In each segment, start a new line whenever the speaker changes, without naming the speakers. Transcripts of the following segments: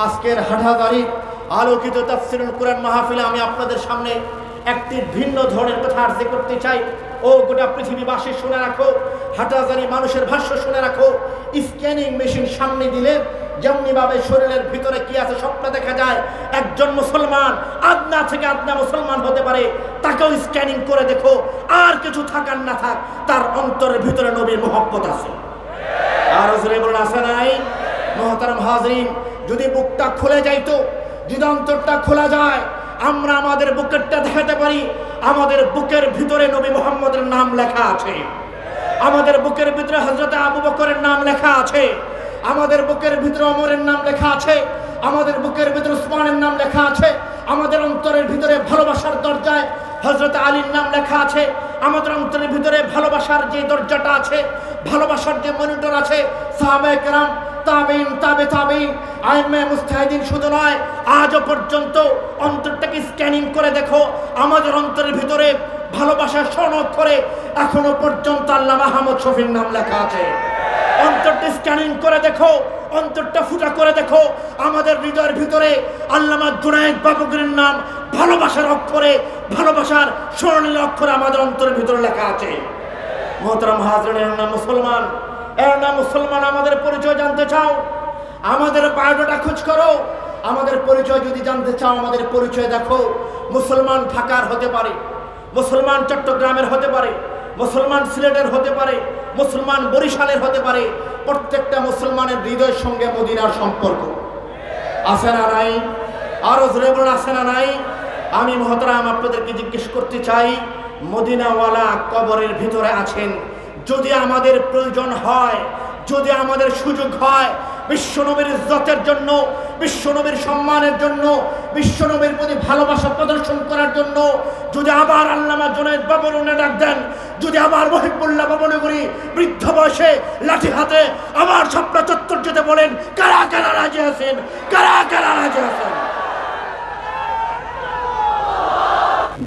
আজকের হাটহাজারী আলোকিত তাফসীরুল কুরআন মাহফিলে আমি আপনাদের সামনে একটি ভিন্ন ধরনের কথা আরজ করতে চাই। ও গোটা পৃথিবীবাসী শুনে রাখো, হাটহাজারী মানুষের ভাষ্য শুনে রাখো। স্ক্যানিং মেশিন সামনে দিলে যেমনিভাবে শরীরের ভিতরে কি আছে সবটা দেখা যায়। একজন মুসলমান আদনা থেকে আদনা মুসলমান হতে পারে, তাকেও স্ক্যানিং করে দেখো, আর কিছু থাকার না থাক, তার অন্তরের ভিতরে নবীর মহব্বত আছে। আর হুজুরে বলেন আছে নাই? মুহতারাম হাজরিন, যদি বুকটা খুলে যাইতো, যদি অন্তরটা খোলা যায়, আমরা আমাদের বুকেরটা দেখাতে পারি। আমাদের বুকের ভিতরে নবী মুহাম্মদের নাম লেখা আছে, আমাদের বুকের ভিতরে হযরত আবু বকরের নাম লেখা আছে, আমাদের বুকের ভিতরে ওমরের নাম লেখা আছে, আমাদের বুকের ভিতরে উসমানের নাম লেখা আছে, আমাদের অন্তরের ভিতরে ভালোবাসার দরজায় হযরত আলীর নাম লেখা আছে, আমাদের অন্তরের ভিতরে ভালোবাসার যে দরজাটা আছে, ভালোবাসার যে মনিটর আছে, সাহাবায়ে কেরাম, তাবেঈন, তাবে তাবেঈন, আইম্মে মুজতাহিদিন শুধু নয়, আজও পর্যন্ত অন্তরটাকে স্ক্যানিং করে দেখো, আমাদের অন্তরের ভিতরে ভালোবাসার স্বর্ণাক্ষরে এখনো পর্যন্ত আল্লামা আহমদ শফীর নাম লেখা আছে। অন্তরটা স্ক্যানিং করে দেখো, অন্তরটা ফুটা করে দেখো, আমাদের হৃদয়ের ভিতরে আল্লামা জুনায়েদ বাবুগিরির নাম ভালোবাসার অক্ষরে, ভালোবাসার স্বর্ণীল অক্ষরে আমাদের অন্তরের ভিতরে লেখা আছে। মুহতারাম হাজরিন, এর নাম মুসলমান, এর নাম মুসলমান। আমাদের পরিচয় জানতে চাও, আমাদের বায়োডাটা খোঁজ করো। আমাদের পরিচয় যদি জানতে চাও, আমাদের পরিচয় দেখো। মুসলমান ঢাকার হতে পারে, মুসলমান চট্টগ্রামের হতে পারে, মুসলমান সিলেটের হতে পারে, মুসলমান বরিশালের হতে পারে। প্রত্যেকটা মুসলমানের হৃদয়ের সঙ্গে মদিনার সম্পর্ক আছে না নাই? আরো জোরে বলেন আছে না নাই? আমি মুহতারাম আপনাদেরকে জিজ্ঞেস করতে চাই, মদিনাওয়ালা কবরের ভিতরে আছেন। যদি আমাদের প্রয়োজন হয়, যদি আমাদের সুযোগ হয়, বিশ্বনবীর ইজ্জতের জন্য, বিশ্বনবীর সম্মানের জন্য, বিশ্বনবীর প্রতি ভালোবাসা প্রদর্শন করার জন্য, যদি আবার আল্লামা জুনায়েদ বাবুনে ডাক দেন, যদি আবার মহিবুল্লাহ বাবনগরী বৃদ্ধ বয়সে লাঠি হাতে আবার শাপলা চত্বর যেতে বলেন, কারা কারা রাজি আছেন? কারা কারা রাজি আছেন?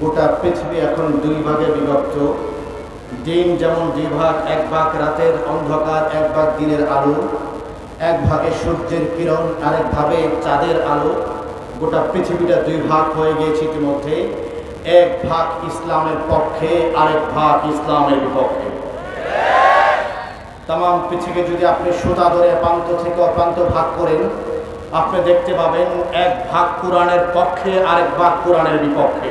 গোটা পৃথিবী এখন দুই ভাগে বিভক্ত। দিন যেমন দুই ভাগ, এক ভাগ রাতের অন্ধকার, এক ভাগ দিনের আলো, এক ভাগে সূর্যের কিরণ, আরেক ভাগে চাঁদের আলো। গোটা পৃথিবীটা দুই ভাগ হয়ে গিয়েছে ইতিমধ্যে। এক ভাগ ইসলামের পক্ষে, আরেক ভাগ ইসলামের বিপক্ষে। তাম পৃথিবী যদি আপনি সুতা ধরে প্রান্ত থেকে অপ্রান্ত ভাগ করেন, আপনি দেখতে পাবেন এক ভাগ কোরআনের পক্ষে, আরেক ভাগ কোরআনের বিপক্ষে।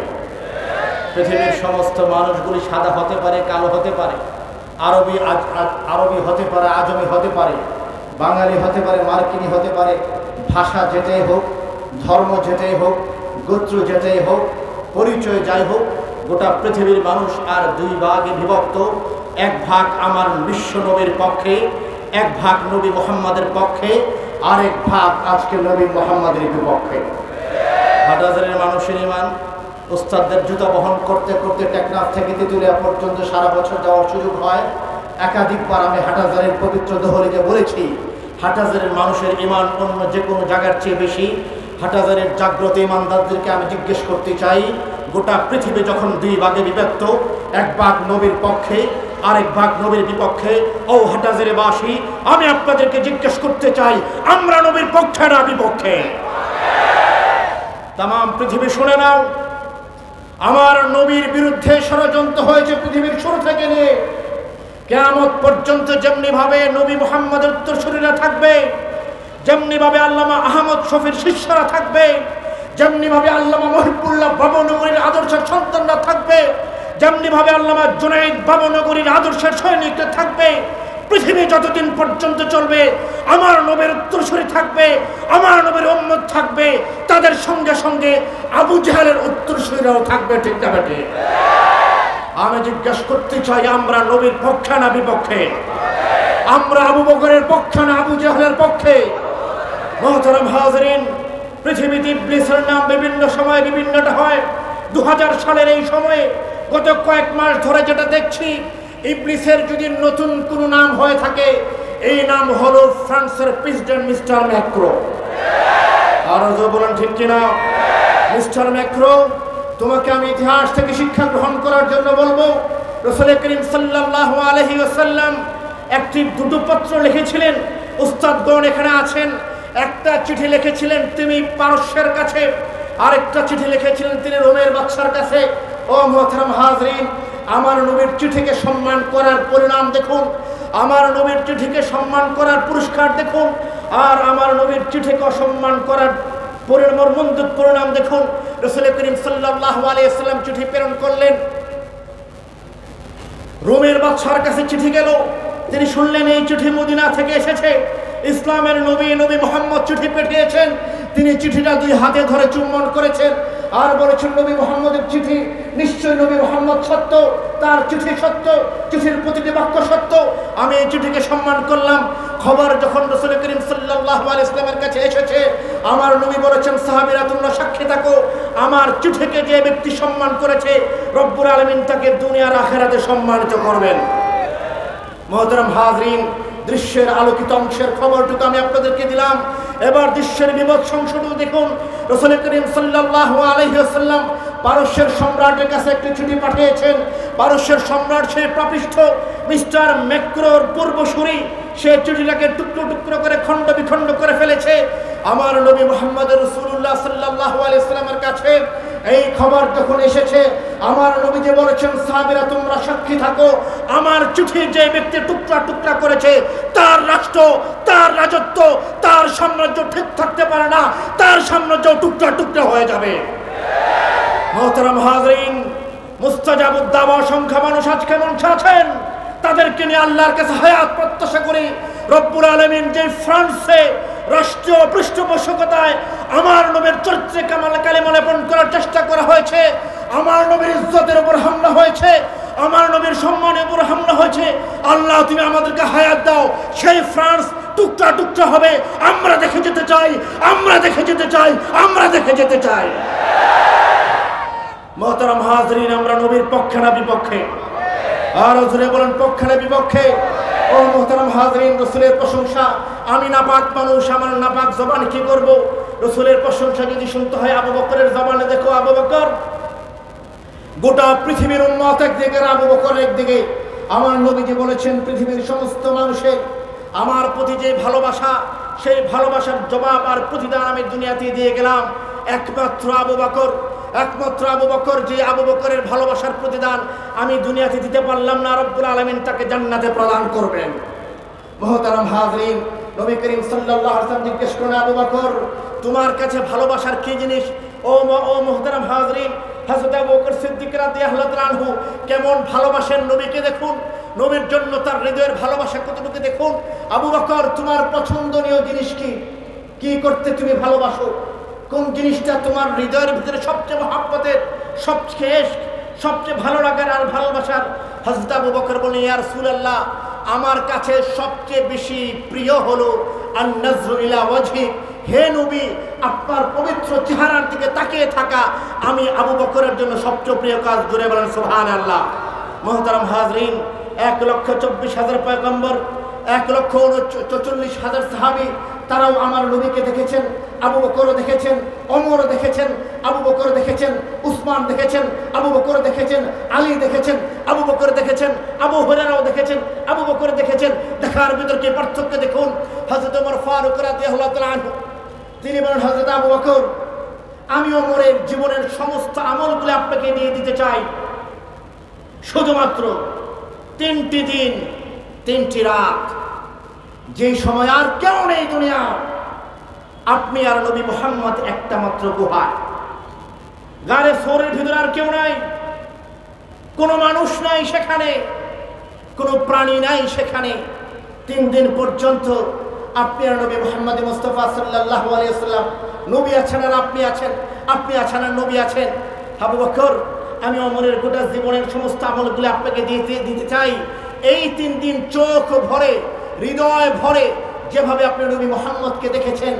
পৃথিবীর সমস্ত মানুষগুলি সাদা হতে পারে, কালো হতে পারে, আরবি হতে পারে, আজমি হতে পারে, বাঙালি হতে পারে, মার্কিনি হতে পারে, ভাষা যেটাই হোক, ধর্ম যেটাই হোক, গোত্র যেটাই হোক, পরিচয় যাই হোক, গোটা পৃথিবীর মানুষ আর দুই ভাগে বিভক্ত। এক ভাগ আমার বিশ্ব নবীর পক্ষে, এক ভাগ নবী মুহাম্মাদের পক্ষে, আরেক ভাগ আজকে নবী মুহাম্মাদের বিপক্ষে। হাটহাজারীর মানুষের ঈমান উস্তাদদের জুতা বহন করতে করতে টেকনাফ থেকে তেঁতুলিয়া পর্যন্ত সারা বছর যাওয়ার সুযোগ হয়। একাধিকবার আমি হাটহাজারীর পবিত্র দোহরিতে বলেছি, হাটহাজারীর মানুষের ঈমান অন্য যে কোনো জায়গার চেয়ে বেশি। হাটহাজারীর জাগ্রত ঈমানদারদেরকে আমি জিজ্ঞেস করতে চাই, গোটা পৃথিবী যখন দুই ভাগে বিভক্ত, এক ভাগ নবীর পক্ষে, আরেক ভাগ নবীর বিপক্ষে, ও হাটহাজারীবাসী, আমি আপনাদেরকে জিজ্ঞেস করতে চাই, আমরা নবীর পক্ষে না বিপক্ষে? তাম পৃথিবী শুনে নাও, আমার নবীর বিরুদ্ধে ষড়যন্ত্র হয়েছে পৃথিবীর শুরু থেকে নিয়ে কিয়ামত পর্যন্ত। যেমনি ভাবে নবী মুহাম্মদের উত্তরসূরিরা থাকবে, যেমনি ভাবে আল্লামা আহমদ শফীর শিষ্যরা থাকবে, যেমনি ভাবে আল্লামা মহিবুল্লাহ বাবনগরীর আদর্শের সন্তানরা থাকবে, যেমনি ভাবে আল্লামা জুনায়েদ বাবনগরীর আদর্শের সৈনিকরা থাকবে। পৃথিবী যতদিন পর্যন্ত চলবে, আমার নবীর উত্তরসূরি থাকবে, আমার নবীর উম্মত থাকবে, তাদের সঙ্গে সঙ্গে আবু জাহেলের উত্তরসূরিরাও থাকবে। ঠিক না বেটে? আমি জিজ্ঞাসা করতে চাই, আমরা নবীর পক্ষে না বিপক্ষে? আমরা আবু বকরের পক্ষে না আবু জাহেলের পক্ষে? মুহতারাম হাজরিন, পৃথিবীতে ইবলিসের নাম বিভিন্ন সময়ে বিভিন্নটা হয়। 2000 সালের এই সময়ে গত কয়েক মাস ধরে যেটা দেখছি, ইবলিসের যদি নতুন কোনো নাম হয়ে থাকে, এই নাম হলো ফ্রান্সের প্রেসিডেন্ট মিস্টার ম্যাক্রো। আর বলেন ঠিক কিনা? মিস্টার ম্যাক্রো, তোমাকে আমি ইতিহাস থেকে শিক্ষা গ্রহণ করার জন্য বলবো, রাসূল করিম সাল্লাল্লাহু আলাইহি ওয়াসাল্লাম একটি দুটো পত্র লিখেছিলেন। উস্তাদগণ এখানে আছেন, একটা চিঠি লিখেছিলেন তিনি পারস্যের কাছে, আরেকটা চিঠি লিখেছিলেন তিনি রোমের বাদশার কাছে। ও মুহতারাম হাজরিন, আমার নবীর চিঠিকে সম্মান করার পরিণাম দেখুন, আমার নবীর চিঠিকে সম্মান করার পুরস্কার দেখুন, আর আমার নবীর চিঠিকে অসম্মান করার মর্মন্তুদ পরিণাম দেখুন। রাসূল করিম সাল্লাল্লাহু আলাইহি ওয়াসাল্লাম চিঠি প্রেরণ করলেন, রোমের বাদশার কাছে চিঠি গেল। তিনি শুনলেন এই চিঠি মদিনা থেকে এসেছে, ইসলামের নবী মুহাম্মদ চিঠি পাঠিয়েছেন। তিনি চিঠিটা দুই হাতে ধরে চুম্বন করেছেন আর বলেছেন, নবী মুহাম্মদের চিঠি, নিশ্চয়ই নবী মুহাম্মদ সত্য, তার চিঠি সত্য, চিঠির প্রতিটি বাক্য সত্য। আমি এই চিঠিকে সম্মান করলাম। খবর যখন রাসূল করিম সাল্লাল্লাহু আলাইহি ওয়াসাল্লামের কাছে এসেছে, আমার নবী বলেছেন, সাহাবীরা তোমরা সাক্ষী থাকো, আমার চিঠিকে যে ব্যক্তি সম্মান করেছে রব্বুল আলামিন তাকে দুনিয়ার আখিরাতে সম্মানিত করবেন। মুহতারাম হাজরিন, দৃশ্যের আলোকিত অংশের খবরটুকু আমি আপনাদেরকে দিলাম। এবার দৃশ্যের বিভৎস অংশটুকু দেখুন। রাসূল করিম সাল্লাল্লাহু আলাইহি ওয়াসাল্লাম পারস্যের সম্রাটের কাছে একটি চিঠি পাঠিয়েছেন। পারস্যের সম্রাট সেই পাপিষ্ঠ মিস্টার ম্যাক্রোর পূর্বসূরি, সে চিঠিটাকে টুকরো টুকরো করে খণ্ড বিখণ্ড করে ফেলেছে। আমার নবী মুহাম্মদ রাসূলুল্লাহ সাল্লাল্লাহু আলাইহি ওয়াসাল্লামের কাছে এই খবর যখন এসেছে, আমার নবী যে বলেছেন, সাহাবীরা তোমরা সাক্ষী থাকো, আমার চিঠি যে ব্যক্তি টুকরা টুকরা করেছে তার রাষ্ট্র, তার রাজত্ব, তার সাম্রাজ্য ঠিক থাকতে পারে না, তার সাম্রাজ্য টুকরা টুকরা হয়ে যাবে। মুহতারাম হাজরিন, মুস্তাজাবুদ দাওয়া সংখ্যা মানুষ আজকে মঞ্চে আছেন, তাদেরকে নিয়ে আল্লাহর কাছে হায়াত প্রত্যাশা করি। রব্বুল আলামিন যে ফ্রান্সে রাষ্ট্রীয় পৃষ্ঠপোষকতায় আমার নবীর চরিত্রে কালিমা লেপন করার চেষ্টা করা হয়েছে, আমার নবীর ইজ্জতের উপর হামলা হয়েছে, আমার নবীর সম্মানের উপর হামলা হয়েছে, আল্লাহ তুমি আমাদেরকে হায়াত দাও, সেই ফ্রান্স টুকরা টুকরা হবে। আমরা দেখে যেতে চাই, আমরা দেখে যেতে চাই, আমরা দেখে যেতে চাই। মুহতারাম হাজরিন, আমরা নবীর পক্ষে না বিপক্ষে? আর হুজুরে বলেন পক্ষে না বিপক্ষে? ও মুহতারাম হাজরিন, রাসূলের প্রশংসা, আমি নাপাক মানুষ, আমার নাপাক জবান কি করব? রাসূলের প্রশংসা যদি শুনতে হয় আবু বকরের জবানে দেখো। আবু বকর, গোটা পৃথিবীর উম্মত একদিকে, আবু বকর একদিকে। আমার নবীজি বলেছেন, পৃথিবীর সমস্ত মানুষের আমার প্রতি যে ভালোবাসা, সেই ভালোবাসার জবাব আর প্রতিদান আমি দুনিয়াতে দিয়ে গেলাম একমাত্র আবু বকর। একমাত্র আবু বকর, যে আবু বকরের ভালোবাসার প্রতিদান আমি দুনিয়াতে দিতে পারলাম না, রব্বুল আলামিন তাকে জান্নাতে প্রদান করবেন। মুহতারাম হাজরিন, নবী করিম সাল্লাল্লাহু আলাইহি ওয়াসাল্লাম জিজ্ঞেস করেন, আবু বকর তোমার কাছে ভালোবাসার কি জিনিস? ও মুহতারাম হাজরিন, হযরত আবু বকর সিদ্দিক রাদিয়াল্লাহু তাআলা আনহু কেমন ভালোবাসেন নবীকে দেখুন, নবীর জন্য তার হৃদয়ের ভালোবাসা কতটুকু দেখুন। আবু বকর, তোমার পছন্দনীয় জিনিস কি? কি করতে তুমি ভালোবাসো? কোন জিনিসটা তোমার হৃদয়ের ভিতরে সবচেয়ে মহব্বতের, সবচেয়ে সবচেয়ে ভালো লাগার আর ভালোবাসার? হযরত আবু বকর বলেন, ইয়া রাসূলুল্লাহ, আমার কাছে সবচেয়ে বেশি প্রিয় হলো আন-নাজরু ইলা ওয়াজহি, হে নবী আপনার পবিত্র চেহারার দিকে তাকিয়ে থাকা আমি আবু বকরের জন্য সবচেয়ে প্রিয় কাজ। জুড়ে বলেন সুবহানাল্লাহ। মুহতারাম হাজরিন, 1,24,000 পয়গম্বর, 1,44,000 সাহাবী, তারাও আমার নবীকে দেখেছেন। আবু বকরও দেখেছেন, ওমরও দেখেছেন, আবু বকর দেখেছেন, উসমান দেখেছেন, আবু বকর দেখেছেন, আলী দেখেছেন, আবু বকর দেখেছেন, আবু হুরায়রাও দেখেছেন, আবু বকর দেখেছেন। দেখার ভিতর কি পার্থক্য দেখুন। হযরত ওমর ফারুক রাদিয়াল্লাহু তাআলা আনহু তিনি বলেন, হযরত আবু বকর, আমি ওমরের জীবনের সমস্ত আমলগুলো আপনাকে দিয়ে দিতে চাই, শুধুমাত্র 3টি দিন 3টি রাত, যে সময় আর কেউ নেই দুনিয়া, আপনি আর নবী মুহাম্মদ একটা মাত্র গুহায়, গারে সোরের ভিতরে আর কেউ নাই, কোনো মানুষ নাই সেখানে, কোনো প্রাণী নাই সেখানে। 3 দিন পর্যন্ত আপনি আর নবী মুহাম্মদ মুস্তাফা সাল্লাল্লাহু আলাইহি ওয়াসাল্লাম, নবী আছেন আর আপনি আছেন, আপনি আছেন আর নবী আছেন। আবু বকর, আমি ওমরের গোটা জীবনের সমস্ত আমলগুলো আপনাকে দিতে চাই। এই 3 দিন চোখ ভরে, হৃদয় ভরে যেভাবে আপনি নবী মুহাম্মদকে দেখেছেন,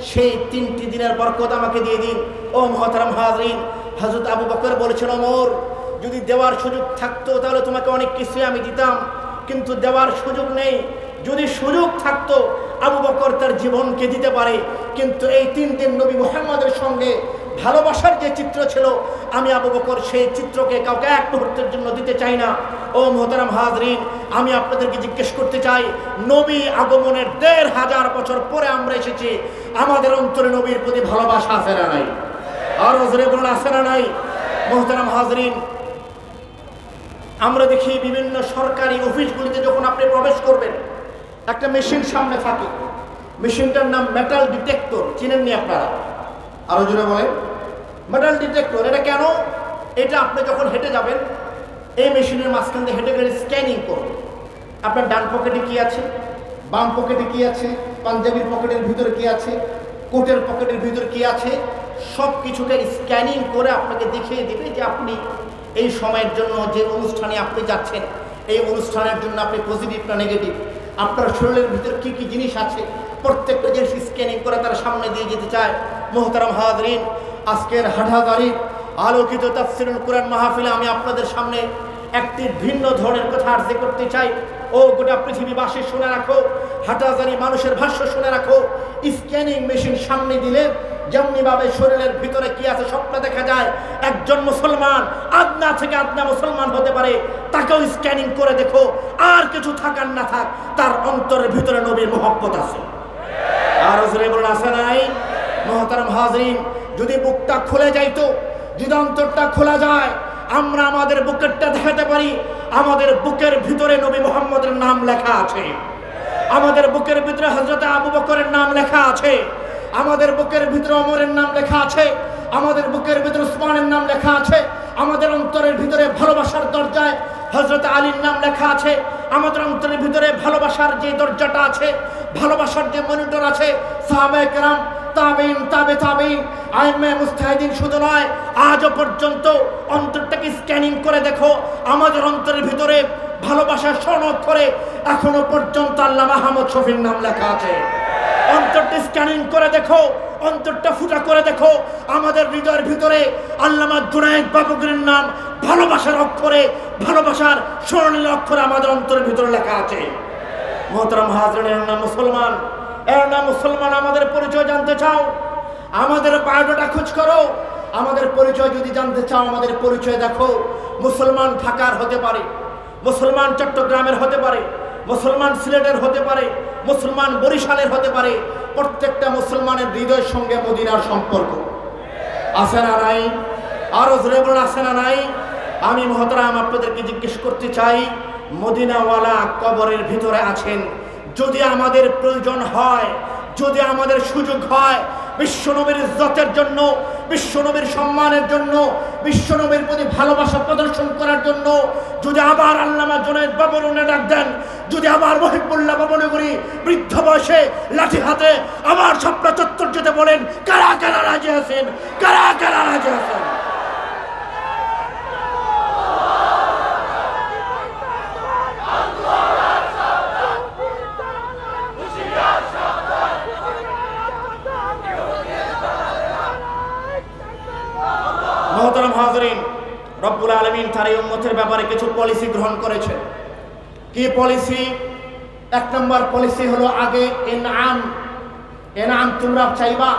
সেই 3টি দিনের বরকত আমাকে দিয়ে দিন। ও মুহতারাম হাজরিন, হযরত আবু বকর বলেছেন, ওমর যদি দেওয়ার সুযোগ থাকতো তাহলে তোমাকে অনেক কিছুই আমি দিতাম, কিন্তু দেওয়ার সুযোগ নেই। যদি সুযোগ থাকতো আবু বকর তার জীবনকে দিতে পারে, কিন্তু এই 3 দিন নবী মুহাম্মদের সঙ্গে ভালোবাসার যে চিত্র ছিল, আমি আবু বকর সেই চিত্রকে কাউকে এক মুহূর্তের জন্য দিতে চাই না। ও মুহতারাম হাজরিন, আমি আপনাদেরকে জিজ্ঞেস করতে চাই, নবী আগমনের 1500 বছর পরে আমরা এসেছি, আমাদের অন্তরে নবীর প্রতি ভালোবাসা আছে না নাই? আর জোরে বলুন আছে না নাই? মুহতারাম হাজরিন, আমরা দেখি বিভিন্ন সরকারি অফিসগুলিতে যখন আপনি প্রবেশ করবেন একটা মেশিন সামনে থাকে, মেশিনটার নাম মেটাল ডিটেক্টর। চিনেননি আপনারা? আরো জোরে বলেন, মেটাল ডিটেক্টর। এটা কেন? এটা আপনি যখন হেঁটে যাবেন এই মেশিনের মাঝখান দিয়ে হেঁটে গেলে স্ক্যানিং করবে আপনার ডান পকেটে কি আছে, বাম পকেটে কি আছে, পাঞ্জাবির পকেটের ভিতরে কি আছে, কোটের পকেটের ভিতরে কি আছে, সব কিছুকে স্ক্যানিং করে আপনাকে দেখিয়ে দেবে যে আপনি এই সময়ের জন্য যে অনুষ্ঠানে আপনি যাচ্ছেন এই অনুষ্ঠানের জন্য আপনি পজিটিভ না নেগেটিভ, আপনার শরীরের ভিতরে কি কি জিনিস আছে প্রত্যেকটা জিনিস স্ক্যানিং করে তারা সামনে দিয়ে যেতে চায়। মুহতারাম হাজরিন, আজকের হাটহাজারীর আলোকিত তাফসীরুল কুরআন মাহফিলে আমি আপনাদের সামনে একটি ভিন্ন ধরনের কথা আরজ করতে চাই। ও গোটা পৃথিবীবাসী শুনে রাখো, হাটহাজারী মানুষের ভাষ্য শুনে রাখো। স্ক্যানিং মেশিন সামনে দিলে যেমনিভাবে শরীরের ভিতরে কি আছে সবটা দেখা যায়। একজন মুসলমান আদনা থেকে আদনা মুসলমান হতে পারে, তাকেও স্ক্যানিং করে দেখো, আর কিছু থাকার না থাক তার অন্তরের ভিতরে নবীর মহব্বত আছে। আর জোরে বলুন আছে নাই? মুহতারাম হাজরিন, যদি বুকটা খুলে যাইতো, যদি অন্তরটা খোলা যায়, আমরা আমাদের বুকেরটা দেখাতে পারি আমাদের বুকের ভিতরে নবী মুহাম্মদের নাম লেখা আছে, আমাদের বুকের ভিতরে হযরত আবু বকরের নাম লেখা আছে, আমাদের বুকের ভিতরে ওমরের নাম লেখা আছে, আমাদের বুকের ভিতরে উসমানের নাম লেখা আছে, আমাদের অন্তরের ভিতরে ভালোবাসার দরজায় হযরত আলীর নাম লেখা আছে, আমাদের অন্তরের ভিতরে ভালোবাসার যে দরজাটা আছে, ভালোবাসার যে মনিটর আছে, সাহাবায়ে কেরাম, তাবেঈন, তাবে তাবেঈন, আইম্মায়ে মুজতাহিদিন শুধু নয়, আজও পর্যন্ত অন্তরটাকে স্ক্যানিং করে দেখো আমাদের অন্তরের ভিতরে ভালোবাসার স্বর্ণাক্ষরে এখনো পর্যন্ত আল্লামা আহমদ শফীর নাম লেখা আছে। অন্তরটা স্ক্যানিং করে দেখো, অন্তরটা ফুটা করে দেখো আমাদের হৃদয়ের ভিতরে আল্লামা জুনায়েদ বাবুগিরের নাম ভালোবাসার অক্ষরে, ভালোবাসার স্বর্ণীল অক্ষরে আমাদের অন্তরের ভিতরে লেখা আছে। মুহতারাম হাজরিন, এর নাম মুসলমান, এর নাম মুসলমান। আমাদের পরিচয় জানতে চাও, আমাদের বায়োডাটা খোঁজ করো। আমাদের পরিচয় যদি জানতে চাও, আমাদের পরিচয় দেখো। মুসলমান ঢাকার হতে পারে, মুসলমান চট্টগ্রামের হতে পারে, মুসলমান সিলেটের হতে পারে, মুসলমান বরিশালের হতে পারে। প্রত্যেকটা মুসলমানের হৃদয়ের সঙ্গে মদিনার সম্পর্ক আছে না নাই? আরো জোরে বলুন আছে না নাই? আমি মুহতারাম আপনাদেরকে জিজ্ঞেস করতে চাই, মদিনাওয়ালা কবরের ভিতরে আছেন। যদি আমাদের প্রয়োজন হয়, যদি আমাদের সুযোগ হয় বিশ্বনবীর ইজ্জতের জন্য, বিশ্বনবীর সম্মানের জন্য, বিশ্বনবীর প্রতি ভালোবাসা প্রদর্শন করার জন্য, যদি আবার আল্লামা জুনায়েদ বাবুরুনে ডাক দেন, যদি আবার মহিবুল্লাহ বাবনগরী বৃদ্ধ বয়সে লাঠি হাতে আবার ছাপড়া চত্বর যেতে বলেন, কারা কারা রাজি আছেন? কারা কারা রাজি আছেন? মুহতারাম হাজরিন, রব্বুল আলামিন তার এই উম্মতের ব্যাপারে কিছু পলিসি গ্রহণ করেছে। কি পলিসি? এক নম্বর পলিসি হলো আগে এনাম। এনাম তোমরা চাইবা,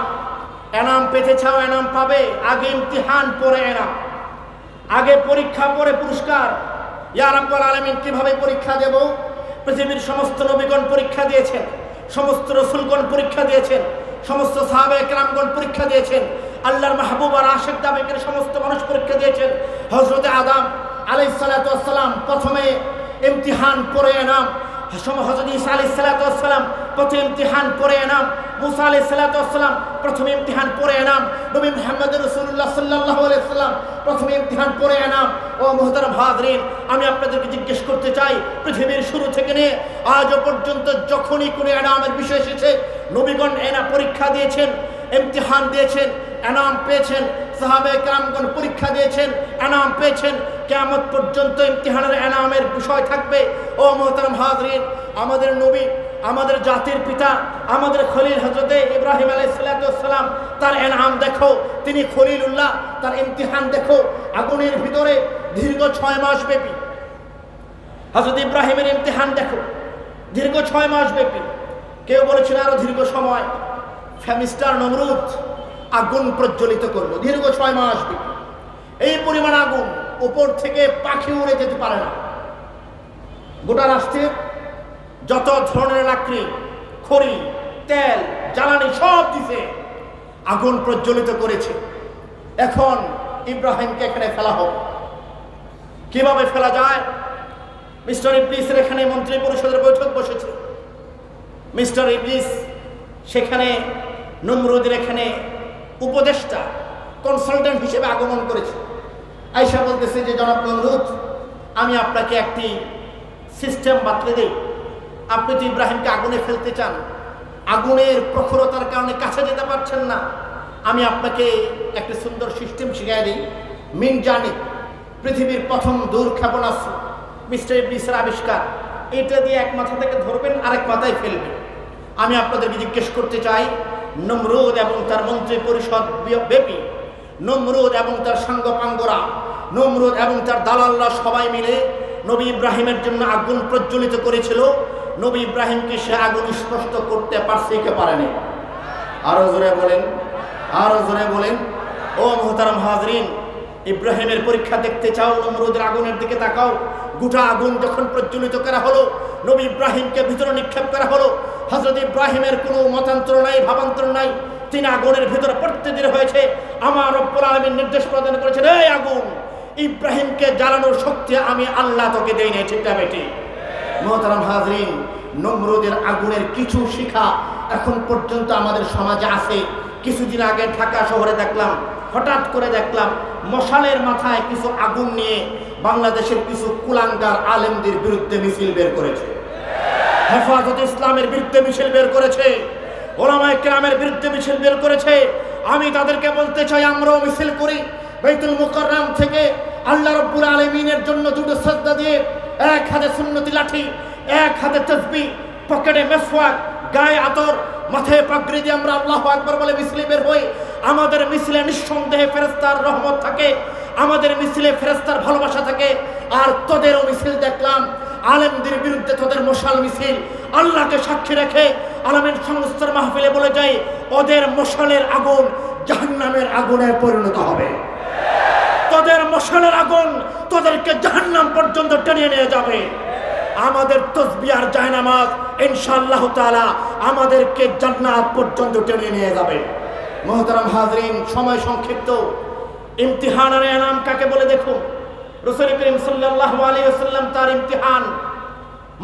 এনাম পেতে চাও, এনাম পাবে। আগে ইমতিহান পরে এনাম, আগে পরীক্ষা পরে পুরস্কার। ইয়া রব্বুল আলামিন কিভাবে পরীক্ষা দেব? পৃথিবীর সমস্ত নবীগণ পরীক্ষা দিয়েছেন, সমস্ত রাসূলগণ পরীক্ষা দিয়েছেন, সমস্ত সাহাবায়ে কেরামগণ পরীক্ষা দিয়েছেন, আল্লাহর মাহবুব আর আশিক দাবিকের সমস্ত মানুষ পরীক্ষা দিয়েছেন। হযরত আদম আলাইহিস সালাতু ওয়াস সালাম প্রথমে ইমতিহান পরে এনাম, হযরত ঈসা আলাইহিস সালাতু ওয়াস সালাম প্রথমে ইমতিহান পরে এনাম, মুসা আলাইহিস সালাতু ওয়াস সালাম প্রথমে ইমতিহান পরে এনাম, নবী মুহাম্মদ রাসূলুল্লাহ সাল্লাল্লাহু আলাইহি ওয়াসাল্লাম প্রথমে ইমতিহান পরে এনাম। ও মুহতারাম হাজরিন, আমি আপনাদেরকে জিজ্ঞেস করতে চাই, পৃথিবীর শুরু থেকে নিয়ে আজও পর্যন্ত যখনই কোনো এনামের বিষয় এসেছে নবীগণ এনা পরীক্ষা দিয়েছেন, ইমতিহান দিয়েছেন, এনাম পেয়েছেন। সাহাবায়ে কেরামগণ পরীক্ষা দিয়েছেন, এনাম পেয়েছেন। কিয়ামত পর্যন্ত ইমতিহানের এনামের বিষয় থাকবে। ও মুহতারাম হাজরিন, আমাদের নবী, আমাদের জাতির পিতা, আমাদের খলিল হযরত ইব্রাহিম আলাইহিস সালাতু ওয়াস সালাম, তার এনাম দেখো, তিনি খলিলুল্লাহ। তার ইমতিহান দেখো, আগুনের ভিতরে দীর্ঘ 6 মাস ব্যাপী। হযরত ইব্রাহিমের ইমতিহান দেখো, দীর্ঘ 6 মাস ব্যাপী। কেউ বলেছিল আরো দীর্ঘ সময়। ফ্যামিস্টার নমরুদ আগুন প্রজ্বলিত করলো, দীর্ঘ 6 মাস ব্যাপী। এই পরিমাণ আগুন, উপর থেকে পাখি উড়ে যেতে পারে না। গোটা রাষ্ট্রের যত ধরনের লাকড়ি, খড়ি, তেল, জ্বালানি সব দিছে, আগুন প্রজ্বলিত করেছে। এখন ইব্রাহিমকে এখানে ফেলা হোক। কিভাবে ফেলা যায়? মিস্টার ইবলিসের এখানে মন্ত্রী পরিষদের বৈঠক বসেছে। মিস্টার ইবলিস সেখানে নমরুদের এখানে উপদেষ্টা কনসালটেন্ট হিসেবে আগমন করেছে। আয়েশা বলতেছে যে জনাব নমরুদ, আমি আপনাকে একটি সিস্টেম বাতলে দিই। আপনি তো ইব্রাহিমকে আগুনে ফেলতে চান, আগুনের প্রখরতার কারণে কাছে যেতে পারছেন না। আমি আপনাকে একটি সুন্দর সিস্টেম শিখিয়ে দিই। মিনজানিক, পৃথিবীর প্রথম দূর ক্ষেপণাস্ত্র, মিস্টার ইবলিসের আবিষ্কার। এটা দিয়ে এক মাথা থেকে ধরবেন, আরেক মাথায় ফেলবেন। আমি আপনাদেরকে জিজ্ঞেস করতে চাই, নমরুদ এবং তার মন্ত্রী পরিষদ ব্যাপী, নমরুদ এবং তার সাঙ্গপাঙ্গরা, নমরুদ এবং তার দালাল্লা সবাই মিলে নবী ইব্রাহিমের জন্য আগুন প্রজ্বলিত করেছিল। নবী ইব্রাহিমকে সে আগুন স্পষ্ট করতে পারছে কি পারেনি? আরো জোরে বলেন, আরো জোরে বলেন। ও মুহতারাম হাজরিন, ইব্রাহিমের পরীক্ষা দেখতে চাও? নমরুদের আগুনের দিকে তাকাও। গোটা আগুন যখন প্রজ্বলিত করা হলো, নবী ইব্রাহিমকে ভিতরে নিক্ষেপ করা হলো। হযরত ইব্রাহিমের কোনো মতান্তর নাই, ভাবান্তর নাই, তিনি আগুনের ভিতরে পড়তে দেরি হয়েছে। আমার রব্বুল আলামিন নির্দেশ প্রদান করেছেন, এই আগুন, ইব্রাহিমকে জ্বালানোর শক্তি আমি আল্লাহ তোকে দেই নাই। ঠিক না বেটি? মুহতারাম হাজরিন, নমরুদের আগুনের কিছু শিখা এখন পর্যন্ত আমাদের সমাজে আছে। কিছুদিন আগে ঢাকা শহরে দেখলাম, হঠাৎ করে দেখলাম মশালের মাথায় কিছু আগুন নিয়ে বাংলাদেশের কিছু কুলাঙ্গার আলেমদের বিরুদ্ধে মিছিল বের করেছে, হেফাজত ইসলামের বিরুদ্ধে মিছিল বের করেছে, ওলামায়ে কেরামের বিরুদ্ধে মিছিল বের করেছে। আমি তাদেরকে বলতে চাই, আমরাও মিছিল করি। বাইতুল মুকাররম থেকে আল্লাহ রাব্বুল আলামিনের জন্য দুটো সাজদা দিয়ে, এক হাতে সুন্নতি লাঠি, এক হাতে তাসবিহ, পকেটে মেসওয়াক, গায়ে আতর, মাথায় পাগড়ি দিয়ে আমরা আল্লাহু আকবার বলে মিছিলে বের হই। আমাদের মিছিলে নিঃসন্দেহে ফেরেশতার রহমত থাকে, আমাদের মিছিলে ফেরেশতার ভালোবাসা থাকে। আর তোদেরও মিছিল দেখলাম, আলেমদের বিরুদ্ধে তোদের মশাল মিছিল। আল্লাহকে সাক্ষী রেখে আলামিন সংস্থার মাহফিলে বলে যাই, ওদের মশালের আগুন জাহান্নামের আগুনে পরিণত হবে। তোদের মশালের আগুন তোদেরকে জাহান্নাম পর্যন্ত টেনে নিয়ে যাবে। আমাদের তাসবিহ আর জায়নামাজ ইনশাআল্লাহ তাআলা আমাদেরকে জান্নাত পর্যন্ত টেনে নিয়ে যাবে। মুহতারাম হাজরিন, সময় সংক্ষিপ্ত। ইমতিহান আর ইনাম কাকে বলে দেখুন। রাসূল করিম সাল্লাল্লাহু আলাইহি ওয়াসাল্লাম তার ইমতিহান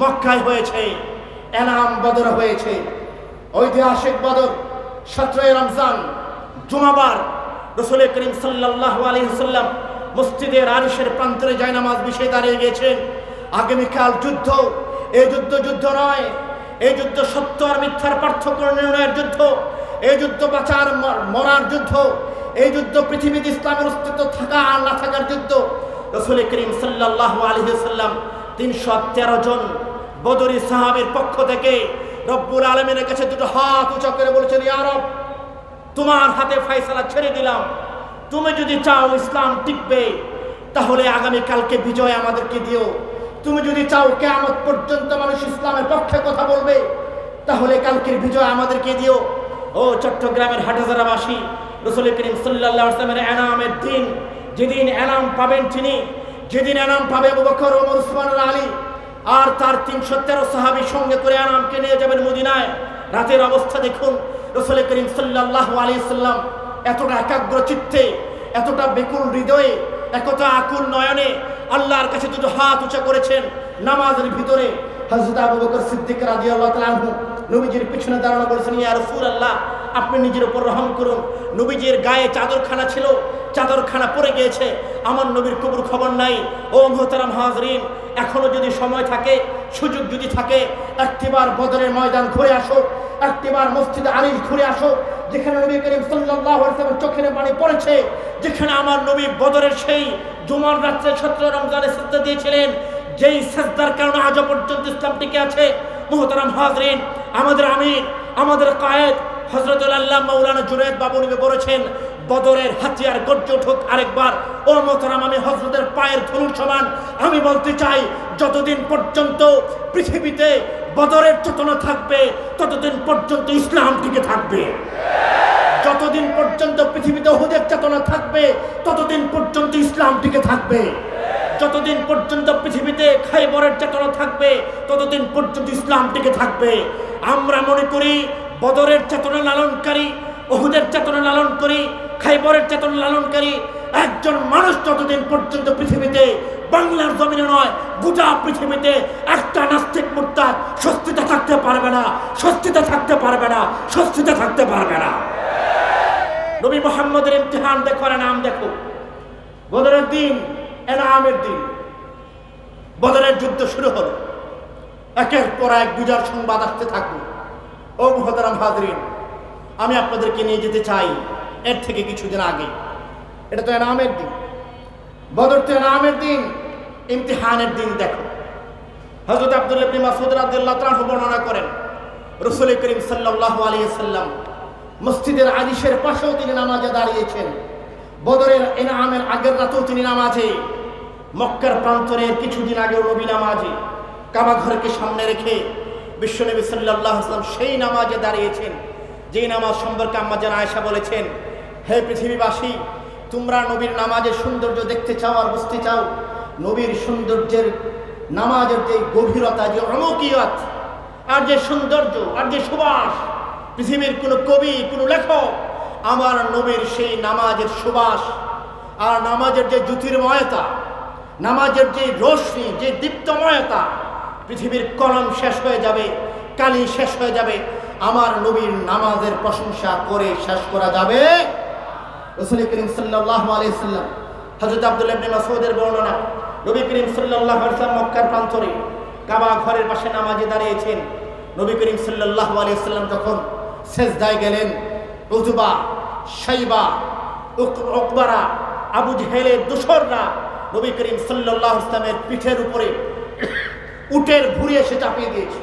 মক্কায় হয়েছে, এনাম বদর হয়েছে। ঐতিহাসিক বদর 17 রমজান জুমাবার রাসূল করিম সাল্লাল্লাহু আলাইহি ওয়াসাল্লাম মসজিদের আরিশের প্রান্তরে জায়নামাজ বিছিয়ে দাঁড়িয়ে গিয়েছেন। আগামীকাল যুদ্ধ। এই যুদ্ধ যুদ্ধ নয়, এই যুদ্ধ সত্য আর মিথ্যার পার্থক্য নির্ণয়ের যুদ্ধ। এই যুদ্ধ বাঁচার মরার যুদ্ধ। এই যুদ্ধ পৃথিবীতে ইসলামের অস্তিত্ব থাকা আর না থাকার যুদ্ধ। রাসূল করিম সাল্লাল্লাহু আলাইহি ওয়াসাল্লাম 313 জন বদরি সাহাবীর পক্ষ থেকে রব্বুল আলামিনের কাছে দুটো হাত উঁচা করে বলেছেন, ইয়া রব, তোমার হাতে ফয়সালা ছেড়ে দিলাম। তুমি যদি চাও ইসলাম টিকবে, তাহলে আগামীকালকে বিজয় আমাদেরকে দিও। তুমি যদি চাও কিয়ামত পর্যন্ত মানুষ ইসলামের পক্ষে কথা বলবে, তাহলে কালকের বিজয় আমাদেরকে দিও। ও চট্টগ্রামের হাটহাজারাবাসী, রাসূল করিম সাল্লাল্লাহু আলাইহি ওয়াসাল্লামের এনামের দিন, যেদিন এনাম পাবেন তিনি, যেদিন এনাম পাবে আবু বকর, ওমর, উসমান আর আলী, আর তার 313 সাহাবী সঙ্গে করে এনামকে নিয়ে যাবেন মদিনায়। রাতের অবস্থা দেখুন। রাসূল করিম সাল্লাল্লাহু আলাইহি ওয়াসাল্লাম এতটা একাগ্র চিত্তে, এতটা বেকুল হৃদয়ে, একতা আকুল নয়নে আল্লাহর কাছে দুটো হাত উঁচা করেছেন নামাজের ভিতরে। হযরত আবু বকর সিদ্দিক রাদিয়াল্লাহু তাআলা আনহু নবীজির পিছনে দাঁড়ানো বলেছেন, ইয়া রাসূলুল্লাহ, আপনি নিজের উপর রহম করুন। নবীজির গায়ে চাদরখানা ছিল, চাদরখানা পড়ে গিয়েছে, আমার নবীর কবর খবর নাই। ও মুহতারাম হাজরিন, এখনো যদি সময় থাকে, সুযোগ যদি থাকে, একটিবার বদরের ময়দান ঘুরে আসো, একটিবার মসজিদে আরিশ ঘুরে আসো, যেখানে নবী করিম সাল্লাল্লাহু আলাইহি ওয়াসাল্লাম চোখের পানি পড়েছে, যেখানে আমার নবী বদরের সেই জুমার রাত্রে 17 রমজানে সিজদা দিয়েছিলেন, যেই সিজদার কারণে আজ পর্যন্ত ইসলাম টিকে আছে। মুহতারাম হাজরিন, আমাদের আমির, আমাদের কায়েদ হযরত আল্লাহ মাওলানা জুনায়েদ বাবুনি বলেছেন, বদরের হাতিয়ার গর্জে উঠুক আরেকবার। ও মুহতারাম, আমি হযরতের পায়ের ধুলোর সমান আমি বলতে চাই, যতদিন পর্যন্ত পৃথিবীতে বদরের চেতনা থাকবে, ততদিন পর্যন্ত ইসলাম টিকে থাকবে। যতদিন পর্যন্ত পৃথিবীতে উহুদের চেতনা থাকবে, ততদিন পর্যন্ত ইসলাম টিকে থাকবে। যতদিন পর্যন্ত পৃথিবীতে খায়বরের চেতনা থাকবে, ততদিন পর্যন্ত ইসলাম টিকে থাকবে। আমরা মনে করি
বদরের চেতনা লালনকারী, উহুদের চেতনা লালনকারী, খাইবরের চেতনা লালনকারী একজন মানুষ যতদিন পর্যন্ত পৃথিবীতে, বাংলার জমিনে নয় গোটা পৃথিবীতে একটা নাস্তিক মুরতাদ স্বস্তিতে থাকতে পারবে না, স্বস্তিতে থাকতে পারবে না, স্বস্তিতে থাকতে পারবে না। নবী মুহাম্মদের ইমতিহান দেখো, নাম দেখো। বদরের দিন, এনামের দিন, বদরের যুদ্ধ শুরু হলো। একের পর এক বিজয় সংবাদ আসতে থাকলো। ও মুহতারাম হাজরিন, আমি আপনাদেরকে নিয়ে যেতে চাই এর থেকে কিছুদিন আগে। এটা তো এনামের দিন, বদর তো এনামের দিন, ইমতিহানের দিন। দেখো হযরত আব্দুল্লাহ ইবনে মাসউদ রাদিয়াল্লাহু তাআলা বর্ণনা করেন, রাসূল করিম সাল্লাল্লাহু আলাইহি সাল্লাম মসজিদের আলিশের পাশেও তিনি নামাজে দাঁড়িয়েছেন। বদরের এনামের আগের রাতেও তিনি নামাজে, মক্কার প্রান্তরের কিছুদিন আগেও নবী নামাজে, কাবা ঘরকে সামনে রেখে বিশ্বনবী সাল্লাল্লাহু আলাইহি ওয়াসাল্লাম সেই নামাজে দাঁড়িয়েছেন যেই নামাজ সম্পর্কে আম্মা জান আয়েশা বলেছেন, হে পৃথিবীবাসী, তোমরা নবীর নামাজের সৌন্দর্য দেখতে চাও আর বুঝতে চাও, নবীর সৌন্দর্যের নামাজের যে গভীরতা, যে অলৌকিকতা আর যে সৌন্দর্য আর যে সুবাস, পৃথিবীর কোনো কবি, কোনো লেখক আমার নবীর সেই নামাজের সুবাস আর নামাজের যে জ্যোতির্ময়তা, নামাজের যে রশ্মি, যে দীপ্তময়তা, পৃথিবীর কলম শেষ হয়ে যাবে, কালি শেষ হয়ে যাবে, আমার নবীর নামাজের প্রশংসা করে শেষ করা যাবে। রাসূল করিম সাল্লাল্লাহু আলাইহি সাল্লাম, হযরত আব্দুল্লাহ ইবনে মাসউদের বর্ণনা, নবী করিম সাল্লাল্লাহু আলাইহি সাল্লাম মক্কার প্রান্তরে কাবা ঘরের পাশে নামাজে দাঁড়িয়েছেন। নবী করিম সাল্লাল্লাহু আলাইহি সাল্লাম যখন সেজদায় গেলেন, উতবা, শাইবা, উকবারা, আবু জেহেলের দোসররা নবী করিম সাল্লাল্লাহু আলাইহি সাল্লামের পিঠের উপরে উটের ভুঁড়ি এসে চাপিয়ে দিয়েছে।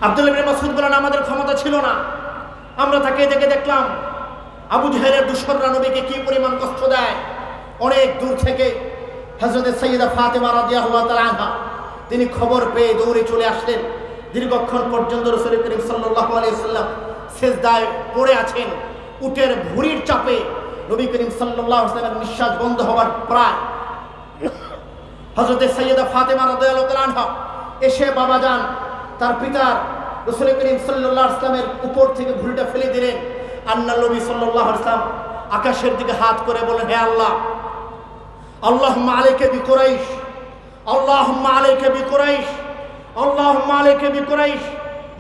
আব্দুল্লাহ ইবনে মাসউদ বলেন, আমাদের ক্ষমতা ছিল না, আমরা তাকে দেখে দেখলাম আবু জেহেলের দোসররা নবীকে কি পরিমাণ কষ্ট দেয়। অনেক দূর থেকে হযরত সাইয়্যিদা ফাতেমা রাদিয়াল্লাহু তাআলা আনহা তিনি খবর পেয়ে দৌড়ে চলে আসলেন। দীর্ঘক্ষণ পর্যন্ত রাসূল করিম সাল্লাল্লাহু আলাইহি সাল্লাম সেজদায় পড়ে আছেন, উটের ভুঁড়ির চাপে। নবী করিম সাল্লাল্লাহু আলাইহি সাল্লামের নিঃশ্বাস বন্ধ হওয়ার প্রায় হযরত সাইয়্যিদা ফাতেমা রাদিয়াল্লাহু তাআলা আনহা এসে বাবাজান তার পিতার রাসূল করিম সাল্লাল্লাহু আলাইহি সাল্লামের উপর থেকে ভুঁড়িটা ফেলে দিলেন। আল্লাহ নবী সাল্লাল্লাহু আলাইহি সাল্লাম আকাশের দিকে হাত করে বলেন, হে আল্লাহ, আল্লাহুম্মা আলাইকা বিকুরাইশ, আল্লাহুম্মা আলাইকা বিকুরাইশ, আল্লাহুম্মা আলাইকা বিকুরাইশ।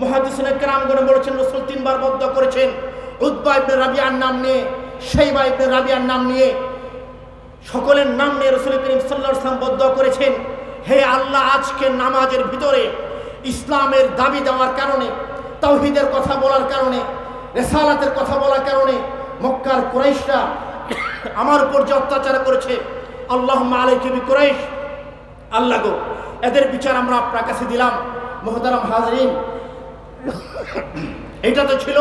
মুহাদ্দিসিনে কেরামগণ বলেছেন, রাসূল তিনবার বদদুআ করেছেন, উতবা ইবনে রাবিয়ার নাম নিয়ে, শাইবা ইবনে রাবিয়ার নাম নিয়ে, সকলের নাম নিয়ে রাসূল করিম সাল্লাল্লাহু আলাইহি ওয়াসাল্লাম বদদুআ করেছেন, হে আল্লাহ, আজকে নামাজের ভিতরে ইসলামের দাবি দেওয়ার কারণে, তাওহীদের কথা বলার কারণে, রিসালাতের কথা বলার কারণে মক্কার কুরাইশরা আমার উপর যে অত্যাচার করেছে, আল্লাহুম্মা আলাইকা বিকুরাইশ, আল্লাহ গো, এদের বিচার আমরা আপনার কাছে দিলাম। মুহতারাম হাজরিন, এটা তো ছিল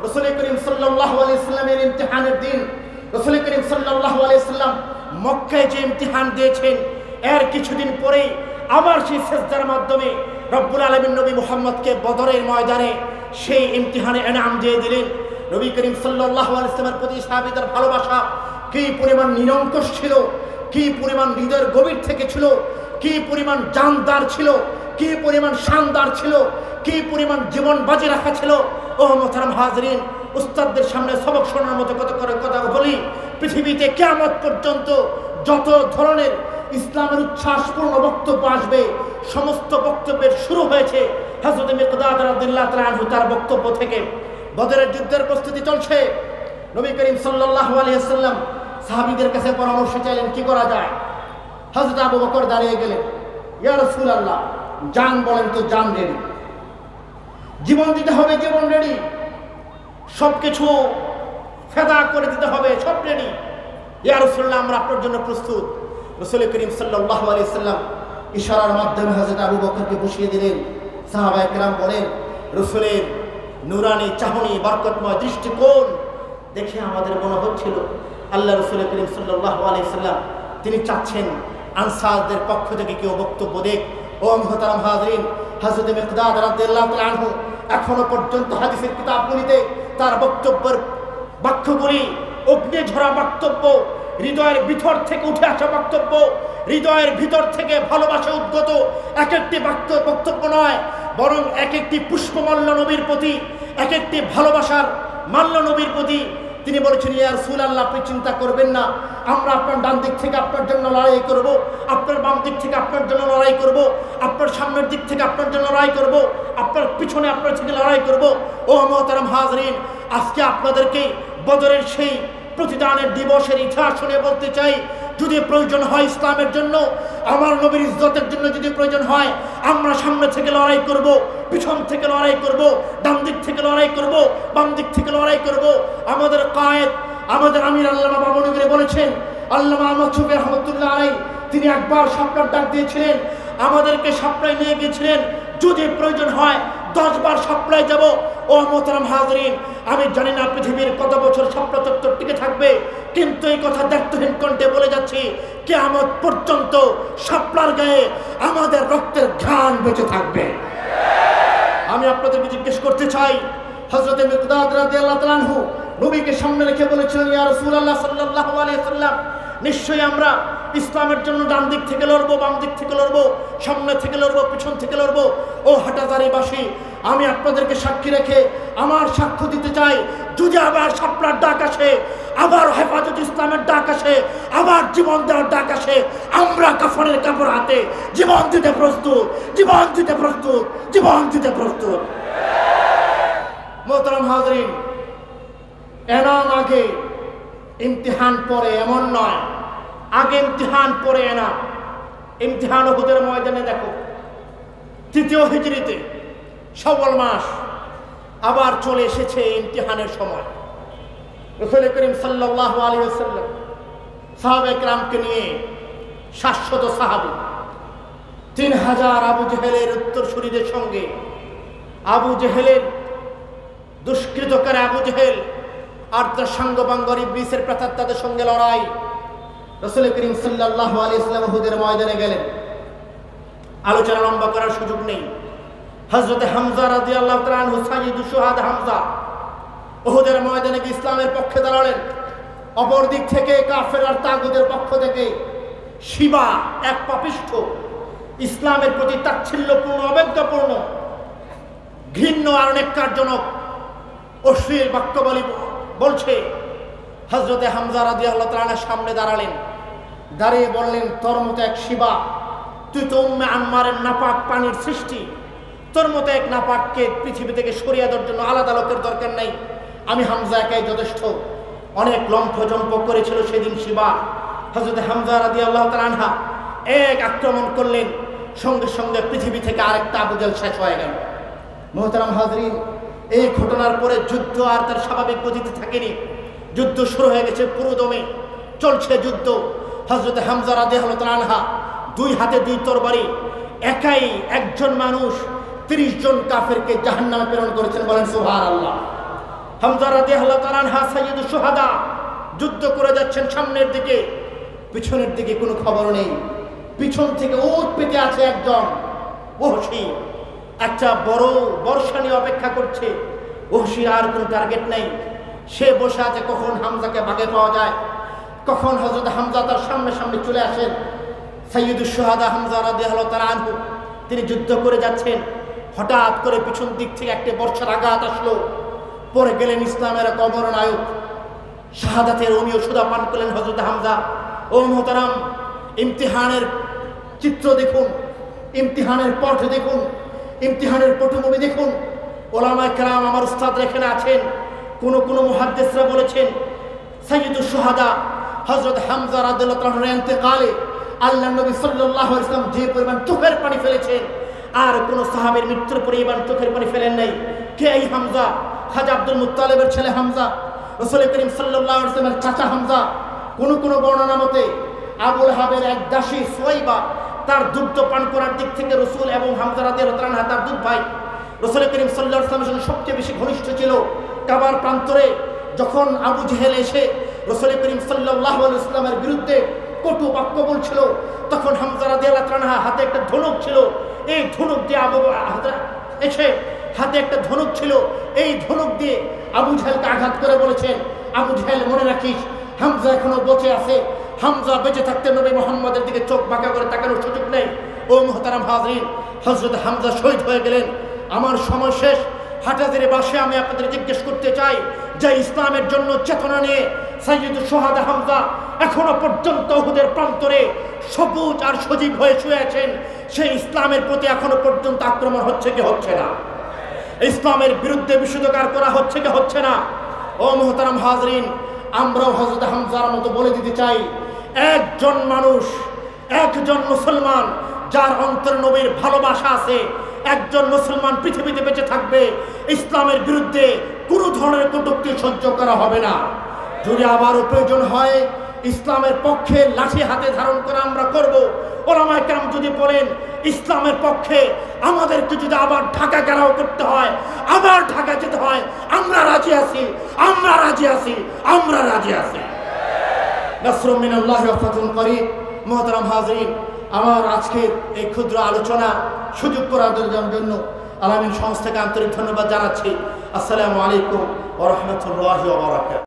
রাসূল করিম সাল্লাল্লাহু আলাইহি সাল্লামের ইমতিহানের দিন। রাসূল করিম সাল্লাল্লাহু আলাইহি সাল্লাম মক্কায় যে ইমতিহান দিয়েছেন, এর কিছুদিন পরেই আবার সেই সেজদার মাধ্যমে রব্বুল আলামিন নবী মুহাম্মদকে বদরের ময়দানে সেই ইমতিহানে এনাম দিয়ে দিলেন। নবী করিম সাল্লাল্লাহু আলাইহি সাল্লামের প্রতি সাহাবীদের ভালোবাসা কি পরিমাণ নিরঙ্কুশ ছিল, কি পরিমাণ হৃদয়ের গভীর থেকে ছিল, কি পরিমাণ জানদার ছিল, কি পরিমাণ শানদার ছিল, কি পরিমাণ জীবন বাজি রাখা ছিল। ও মুহতারাম হাজরিন, উস্তাদদের সামনে সবক শোনার মতো কত করে কথা বলি, পৃথিবীতে কিয়ামত পর্যন্ত যত ধরনের ইসলামের উচ্ছ্বাসপূর্ণ বক্তব্য আসবে, সমস্ত বক্তব্যের শুরু হয়েছে হযরত মিকদাদ রাদিয়াল্লাহু তাআলা আনহু তার বক্তব্য থেকে। বদরের যুদ্ধের প্রস্তুতি চলছে। নবী করিম সাল্লাল্লাহু আলাইহি ওয়াসাল্লাম সাহাবীদের কাছে পরামর্শ চাইলেন, কি করা যায়। হযরত আবু বকর দাঁড়িয়ে গেলেন, ইয়া রাসূলুল্লাহ, জান বলেন তো, জান রেডি, জীবন দিতে হবে, জীবন রেডি, সবকিছু ফেদা করে দিতে হবে, সব রেডি। ইয়া রাসূলুল্লাহ, আমরা আপনার জন্য প্রস্তুত। রাসূল করিম সাল্লাল্লাহু আলাইহি সাল্লাম ইশারার মাধ্যমে হযরত আবু বকরকে বসিয়ে দিলেন। সাহাবায়ে কেরাম বলেন, রাসূলের নূরানি চাহনি, বরকতময় দৃষ্টিকোণ দেখে আমাদের মনে হচ্ছিল আল্লাহ রাসূল করিম সাল্লাল্লাহু আলাইহি সাল্লাম তিনি চাচ্ছেন আনসারদের পক্ষ থেকে কেউ বক্তব্য দেখ। ও মুহতারাম হাজরিন, হযরত মিকদাদ রাদিয়াল্লাহু তাআলা আনহু এখনো পর্যন্ত হাদিসের কিতাবগুলিতে তার বক্তব্যের বাক্যগুলি অগ্নি ঝরা বক্তব্য, হৃদয়ের ভিতর থেকে উঠে আসা বক্তব্য, হৃদয়ের ভিতর থেকে ভালোবাসা উদ্গত এক একটি বক্তব্য নয়, বরং এক একটি পুষ্পমাল্য নবীর প্রতি, এক একটি ভালোবাসার মাল্য নবীর প্রতি তিনি বলেছেন, ইয়া রাসূলুল্লাহ, আপনি চিন্তা করবেন না, আমরা আপনার ডান দিক থেকে আপনার জন্য লড়াই করব, আপনার বাম দিক থেকে আপনার জন্য লড়াই করব, আপনার সামনের দিক থেকে আপনার জন্য লড়াই করব, আপনার পিছনে আপনার থেকে লড়াই করব। ও মুহতারাম হাজরিন, আজকে আপনাদেরকে বদরের সেই প্রতিদানের দিবসের ইতিহাস শুনে বলতে চাই, যদি প্রয়োজন হয় ইসলামের জন্য, আমার নবীর ইজ্জতের জন্য যদি প্রয়োজন হয়, আমরা সামনে থেকে লড়াই করব, পিছন থেকে লড়াই করব, ডান দিক থেকে লড়াই করব, বাম দিক থেকে লড়াই করব। আমাদের কায়েদ, আমাদের আমির আল্লামা বাবনগরী বলেছেন, আল্লামা আহমদ শফী রহমতুল্লাহ আলাইহি, তিনি একবার স্বপ্নের ডাক দিয়েছিলেন, আমাদেরকে সাপ্লাই নিয়ে গিয়েছিলেন, যদি প্রয়োজন হয় 10 বার সাপ্লাই যাব। ও মোহতারাম হাজরিন, আমি জানি না পৃথিবীর কত বছর স্বপ্ন চত্বর টিকে থাকবে, কিন্তু এই কথা দায়িত্বহীন কণ্ঠে বলে যাচ্ছি, কিয়ামত পর্যন্ত শাপলার গায়ে আমাদের রক্তের ঘ্রাণ বেঁচে থাকবে। আমি আপনাদেরকে জিজ্ঞেস করতে চাই, হযরত মিকদাদ রাদিয়াল্লাহু তাআলা আনহু নবীকে সামনে রেখে বলেছিলেন, ইয়া রাসূলুল্লাহ সাল্লাল্লাহু আলাইহি ওয়াসাল্লাম, নিশ্চয়ই আমরা ইসলামের জন্য ডান দিক থেকে লড়বো, বাম দিক থেকে লড়বো, সামনে থেকে লড়বো, পিছন থেকে লড়বো। ও হাটাজারিবাসী, আমি আপনাদেরকে সাক্ষী রেখে আমার সাক্ষ্য দিতে চাই, যদি আবার শাপলার ডাক আসে, আবার হেফাজত ইসলামের ডাক আসে, আবার জীবন দেওয়ার ডাক আসে, আমরা কাফনের কাপড় হাতে জীবন দিতে প্রস্তুত, জীবন দিতে প্রস্তুত, জীবন দিতে প্রস্তুত। মোহতারাম হাজরিন, এনাম আগে ইমতিহান পরে এমন নয়, আগে ইমতিহান পরে এনাম। ইমতিহান উহুদের ময়দানে দেখো, 3য় হিজরিতে শাওয়াল মাস আবার চলে এসেছে ইমতিহানের সময়। রাসূল করিম সাল্লাল্লাহু আলাইহি ওয়াসাল্লাম সাহাবায়ে কেরামকে নিয়ে 700 সাহাবী, 3000 আবু জেহেলের উত্তরসূরিদের সঙ্গে, আবু জেহেলের দুষ্কৃতকারী আবু জেহেল আর তার সাঙ্গপাঙ্গর ইবলিসের প্রেতাত্মাদের সঙ্গে লড়াই। রাসূল করিম সাল্লাল্লাহু আলাইহি ওয়াসাল্লাম উহুদের ময়দানে গেলেন। আলোচনা লম্বা করার সুযোগ নেই। হযরত হামজা রাদিয়াল্লাহু তাআলা আনহু, সাইয়্যিদুশ শুহাদা হামজা, উহুদের ময়দানে গিয়ে ইসলামের পক্ষে দাঁড়ালেন। অপর দিক থেকে কাফের আর তাগুতের পক্ষ থেকে শিবা, এক পাপিষ্ঠ, ইসলামের প্রতি তাচ্ছিল্যপূর্ণ, অবজ্ঞাপূর্ণ, ঘৃণ্য আর নেককারজনক অশ্লীল বাক্য বলছে। হযরত হামজা রাদিয়াল্লাহু তাআলা সামনে দাঁড়ালেন, দাঁড়িয়ে বললেন, তোর মতো এক শিবা, তুই তো উম্মে আম্মারের নাপাক পানির সৃষ্টি, তোর মতো এক নাপাককে পৃথিবী থেকে সরিয়ে দেওয়ার জন্য আলাদা লোকের দরকার নাই, আমি হামজা একাই যথেষ্ট। অনেক লম্ফজম্প করেছিল সেদিন শিবা। হযরত হামজা রাদিয়াল্লাহু তাআলা আনহা এক আক্রমণ করলেন, সঙ্গে সঙ্গে পৃথিবী থেকে আরেকটা আবু জেহেল শেষ হয়ে গেল। মুহতারাম হাজরিন, এই ঘটনার পরে যুদ্ধ আর তার স্বাভাবিক গতিতে থাকেনি। যুদ্ধ শুরু হয়ে গেছে, পুরো দমে চলছে যুদ্ধ। হযরত হামজা রাদিয়াল্লাহু তাআলা আনহা 2 হাতে 2 তরবারি, একাই একজন মানুষ 30 জন কাফেরকে জাহান্নামে প্রেরণ করেছেন, বলেন সুবহানাল্লাহ। হামজা রাদিয়াল্লাহু তাআলা আনহু সাইয়্যিদুশ শুহাদা, যুদ্ধ করে যাচ্ছেন সামনের দিকে, পিছনের দিকে কোনো খবর নেই। পিছন থেকে উট পেতে আছে একজন ওহশী, একটা বড় বর্ষা নিয়ে অপেক্ষা করছে। ওহশীর আর কোনো টার্গেট নেই, সে বসে আছে কখন হামজাকে ভাগে পাওয়া যায়, কখন হযরত হামজা তার সামনে সামনে চলে আসেন। সাইয়্যিদুশ শুহাদা হামজা রাদিয়াল্লাহু তাআলা আনহু, তিনি যুদ্ধ করে যাচ্ছেন। হঠাৎ করে পিছন দিক থেকে একটা বর্ষার আঘাত আসলো, পরে গেলেন ইসলামের এক অমরনায়ক, শাহাদাতের অমীয় সুধা পান করলেন হযরত হামজা। ও মুহতারাম, ইমতিহানের চিত্র দেখুন, ইমতিহানের পথ দেখুন, ইমতিহানের পটভূমি দেখুন। ওলামায়ে কেরাম, আমার উস্তাদ এখানে আছেন, কোন মুহাদ্দিসরা বলেছেন, সাইয়্যিদুশ শুহাদা হযরত হামজা রাদিয়াল্লাহু তাআলার ইন্তেকালে আল্লাহর নবী সাল্লাল্লাহু আলাইহি ওয়াসাল্লাম যে পরিমাণ চোখের পানি ফেলেছেন, আর কোন সাহাবীর মৃত্যুর পরে ইমান চোখের পানি ফেলেন নাই। কে এই হামজা? খাজা আব্দুল মুত্তালিবের ছেলে হামজা, রাসূল করিম সাল্লাল্লাহু আলাইহি ওয়াসাল্লামের চাচা হামজা। কোন বর্ণনা মতে আবুল হাবের এক দাসী সুয়াইবা, তার দুগ্ধ পান করার দিক থেকে রাসূল এবং হামজা রাদিয়াল্লাহু তাআলা তার দুধ ভাই। রাসূল করিম সাল্লাল্লাহু আলাইহি ওয়াসাল্লামের সঙ্গে সবচেয়ে বেশি ঘনিষ্ঠ ছিল। কাবার প্রান্তরে যখন আবু জেহেল এসে রাসূল করিম সাল্লাল্লাহু আলাইহি ওয়াসাল্লামের বিরুদ্ধে কটু বাক্য বলছিল, তখন হামজা রাদিয়াল্লাহু তাআলা হাতে একটা ধনুক ছিল, এই ধনুক দিয়ে হাতে একটা ধনুক ছিল, এই ধনুক দিয়ে আবু জেহেলকে আঘাত করে বলেছেন, আবু জেহেল মনে রাখিস, হামজা এখনো বেঁচে আছে, হামজা বেঁচে থাকতে নবী মুহাম্মদের দিকে চোখ বাঁকা করে তাকানোর সুযোগ নেই। ও মুহতারাম হাজরিন, হযরত হামজা শহীদ হয়ে গেলেন। আমার সময় শেষ, হাটহাজারী বাসে আমি আপনাদের জিজ্ঞেস করতে চাই যে ইসলামের জন্য চেতনা নিয়ে সাইয়্যিদুশ শুহাদা হামজা এখনো পর্যন্ত উহুদের প্রান্তরে সবুজ আর সজীব হয়ে শুয়ে আছেন, সেই ইসলামের প্রতি এখনো পর্যন্ত আক্রমণ হচ্ছে কি হচ্ছে না? ইসলামের বিরুদ্ধে বিশুদ্ধকার করা হচ্ছে কি হচ্ছে না? ও মুহতারাম হাজরিন, আমরাও হযরত হামজার মতো বলে দিতে চাই, একজন মানুষ, একজন মুসলমান যার অন্তরে নবীর ভালোবাসা আছে, একজন মুসলমান পৃথিবীতে বেঁচে থাকবে, ইসলামের বিরুদ্ধে কোনো ধরনের কটূক্তি সহ্য করা হবে না। যদি আবারও প্রয়োজন হয় ইসলামের পক্ষে লাঠি হাতে ধারণ করা আমরা করব। ওলামায়ে কেরাম যদি বলেন ইসলামের পক্ষে আমাদেরকে যদি আবার ঢাকা ঘেরাও করতে হয়, আবার ঢাকা যেতে হয়, আমরা রাজি আছি, আমরা রাজি আছি, আমরা রাজি আছি। নাসরুম মিনাল্লাহি ওয়া ফাতহুন করিব। মুহতারাম হাজরিন, আমার আজকের এই ক্ষুদ্র আলোচনা সুযোগ করে দেওয়ার জন্য আলামিন সংস্থাকে আন্তরিক ধন্যবাদ জানাচ্ছি। আসসালামু আলাইকুম ওয়া রাহমাতুল্লাহি ওয়া বারাকাতুহু।